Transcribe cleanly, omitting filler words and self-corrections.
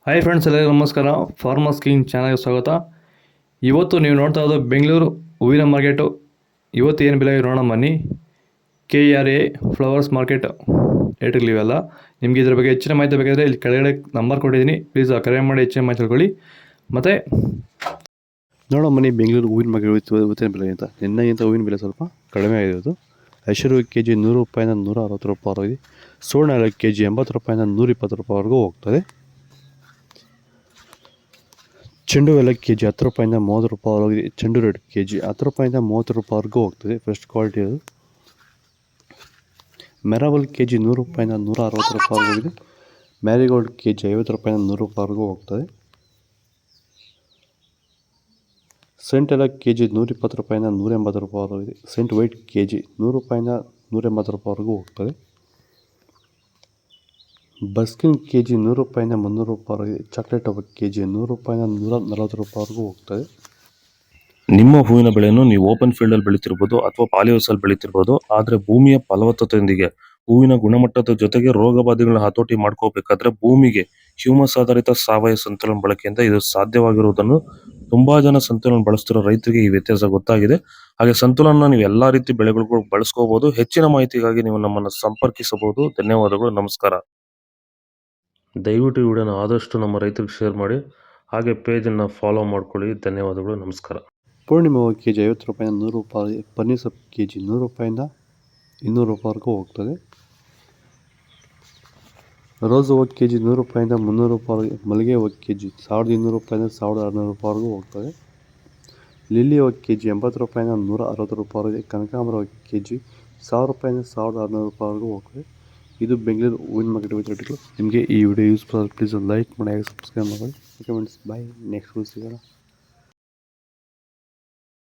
Hi friends, ಎಲ್ಲರಿಗೂ ನಮಸ್ಕಾರ. Farmers king ಚಾನಲ್ಗೆ ಸ್ವಾಗತ. ಇವತ್ತು ನೀವು ನೋಡ್ತಾ ಇರೋದು ಬೆಂಗಳೂರು ಹೂವಿನ ಮಾರ್ಕೆಟು. ಇವತ್ತು ಏನು ಬೆಲೆ ನೋಡೋಣ ಬನ್ನಿ. KRA ಫ್ಲವರ್ಸ್ ಮಾರ್ಕೆಟ್ ರೇಟ್ಗಳಿವೆಲ್ಲ. ನಿಮಗೆ ಇದ್ರ ಬಗ್ಗೆ ಹೆಚ್ಚಿನ ಮಾಹಿತಿ ಬೇಕಾದರೆ ಇಲ್ಲಿ ಕೆಳಗಡೆ ನಂಬರ್ ಕೊಟ್ಟಿದ್ದೀನಿ, ಪ್ಲೀಸ್ ಕರೆ ಮಾಡಿ ಹೆಚ್ಚಿನ ಮಾಹಿತಿ ತಿಳ್ಕೊಳ್ಳಿ. ಮತ್ತು ನೋಡೋ ಬನ್ನಿ ಬೆಂಗಳೂರು ಹೂವಿನ ಮಾರ್ಕೆಟ್ ಇವತ್ತಿನ ಬೆಲೆ ಅಂತ. ನಿನ್ನೆಗಿಂತ ಹೂವಿನ ಬೆಲೆ ಸ್ವಲ್ಪ ಕಡಿಮೆ ಆಗಿರೋದು. ಐಶ್ವರ್ಯ ಕೆಜಿ 100 ರೂಪಾಯಿಂದ 160 ರೂಪಾಯಿವರೆಗೆ, ಸುವರ್ಣ ಎಲ್ಲ ಕೆಜಿ 80 ರೂಪಾಯಿಂದ 120 ರೂಪಾಯಿವರೆಗೂ ಹೋಗ್ತದೆ. ಚೆಂಡು ಎಲ್ಲ ಕೆಜಿ 10 ರೂಪಾಯಿಂದ 30 ರೂಪಾಯಿವರೆಗೆ, ಚೆಂಡು ರೇಟ್ ಕೆಜಿ 10 ರೂಪಾಯಿಂದ 30 ರೂಪಾಯಿವರೆಗೂ ಹೋಗ್ತದೆ. ಫಸ್ಟ್ ಕ್ವಾಲಿಟಿ ಅದು. ಮೆರಾಬಲ್ ಕೆಜಿ 100 ರೂಪಾಯಿಂದ 160 ರೂಪಾಯಿವರೆಗಿದೆ. ಮ್ಯಾರಿಗೋಲ್ಡ್ ಕೆಜಿ 50 ರೂಪಾಯಿಂದ 100 ರೂಪಾಯಿವರೆಗೂ ಹೋಗ್ತದೆ. ಸೆಂಟ್ ಎಲ್ಲ ಕೆಜಿ 120 ರೂಪಾಯಿಂದ 180 ರೂಪಾಯಿವರೆಗಿದೆ. ಸೆಂಟ್ ವೈಟ್ ಕೆಜಿ 100 ರೂಪಾಯಿಂದ 180 ರೂಪಾಯಿವರೆಗೂ ಹೋಗ್ತದೆ. ಬಸ್ಕಿನ್ ಕೆಜಿ 100 ರೂಪಾಯಿಂದ 300 ರೂಪಾಯಿವರೆಗಿದೆ. ಚಾಕ್ಲೇಟ್ ಒಬ್ಬ ಕೆಜಿ 100 ರೂಪಾಯಿಂದ 140 ರೂಪಾಯಿವರೆಗೂ ಹೋಗ್ತದೆ. ನಿಮ್ಮ ಹೂವಿನ ಬೆಳೆಯನ್ನು ನೀವು ಓಪನ್ ಫೀಲ್ಡ್ ಅಲ್ಲಿ ಬೆಳೀತಿರ್ಬೋದು ಅಥವಾ ಪಾಲಿ ಹೌಸ್ ಅಲ್ಲಿ ಬೆಳೀತಿರ್ಬೋದು. ಆದ್ರೆ ಭೂಮಿಯ ಫಲವತ್ತತೆಯೊಂದಿಗೆ ಹೂವಿನ ಗುಣಮಟ್ಟದ ಜೊತೆಗೆ ರೋಗ ಬಾಧೆಗಳನ್ನ ಹತೋಟಿ ಮಾಡ್ಕೋಬೇಕಾದ್ರೆ ಭೂಮಿಗೆ ಹ್ಯೂಮಸ್ ಆಧಾರಿತ ಸಾವಯವ ಸಂತುಲನ ಬಳಕೆಯಿಂದ ಇದು ಸಾಧ್ಯವಾಗಿರುವುದನ್ನು ತುಂಬಾ ಜನ ಸಂತುಲನ ಬಳಸ್ತಿರೋ ರೈತರಿಗೆ ಈ ವ್ಯತ್ಯಾಸ ಗೊತ್ತಾಗಿದೆ. ಹಾಗೆ ಸಂತುಲನ ನೀವು ಎಲ್ಲಾ ರೀತಿ ಬೆಳೆಗಳಿಗೂ ಬಳಸ್ಕೋಬಹುದು. ಹೆಚ್ಚಿನ ಮಾಹಿತಿಗಾಗಿ ನೀವು ನಮ್ಮನ್ನು ಸಂಪರ್ಕಿಸಬಹುದು. ಧನ್ಯವಾದಗಳು, ನಮಸ್ಕಾರ. ದಯವಿಟ್ಟು ಈ ವಿಡಿಯೋನ ಆದಷ್ಟು ನಮ್ಮ ರೈತರಿಗೆ ಶೇರ್ ಮಾಡಿ, ಹಾಗೆ ಪೇಜನ್ನು ಫಾಲೋ ಮಾಡ್ಕೊಳ್ಳಿ. ಧನ್ಯವಾದಗಳು, ನಮಸ್ಕಾರ. ಪೂರ್ಣಿಮಾ ಕೆಜಿ 50 ರೂಪಾಯಿಂದ 100 ರೂಪಾಯಿ, ಪನ್ನೀರ್ ಸೊಪ್ಪು ಕೆಜಿ 100 ರೂಪಾಯಿಂದ 200 ರೂಪಾಯಿವರೆಗೂ ಹೋಗ್ತದೆ. ರೋಸ್ ಹೂವು ಕೆಜಿ 100 ರೂಪಾಯಿಂದ 300 ರೂಪಾಯಿವರೆಗೆ, ಮಲ್ಲಿಗೆ ಹೂವು ಕೆಜಿ 1200 ರೂಪಾಯಿಂದ 1600 ರೂಪಾಯಿವರೆಗೂ ಹೋಗ್ತದೆ. ಲಿಲ್ಲಿ ಹೂವು ಕೆಜಿ 80 ರೂಪಾಯಿಂದ 160 ರೂಪಾಯಿವರೆಗೆ, ಕನಕಾಂಬರ ಹೂವು ಕೆಜಿ 1000 ರೂಪಾಯಿಂದ 1600 ರೂಪಾಯಿವರೆಗೂ ಹೋಗ್ತದೆ. ಇದು ಬೆಂಗಳೂರು ಹೂವಿನ ಮಾರ್ಕೆಟ್ ರೇಟ್ಗಳು. ನಿಮಗೆ ಈ ವಿಡಿಯೋ ಯೂಸ್ಫುಲ್, ಪ್ಲೀಸ್ ಲೈಕ್ ಮಾಡಿ, ಸಬ್ಸ್ಕ್ರೈಬ್ ಮಾಡಿ, ಕಮೆಂಟ್ಸ್. ಬಾಯ್, ನೆಕ್ಸ್ಟ್ ವಿಡಿಯೋ ಸಿಗೋಣ.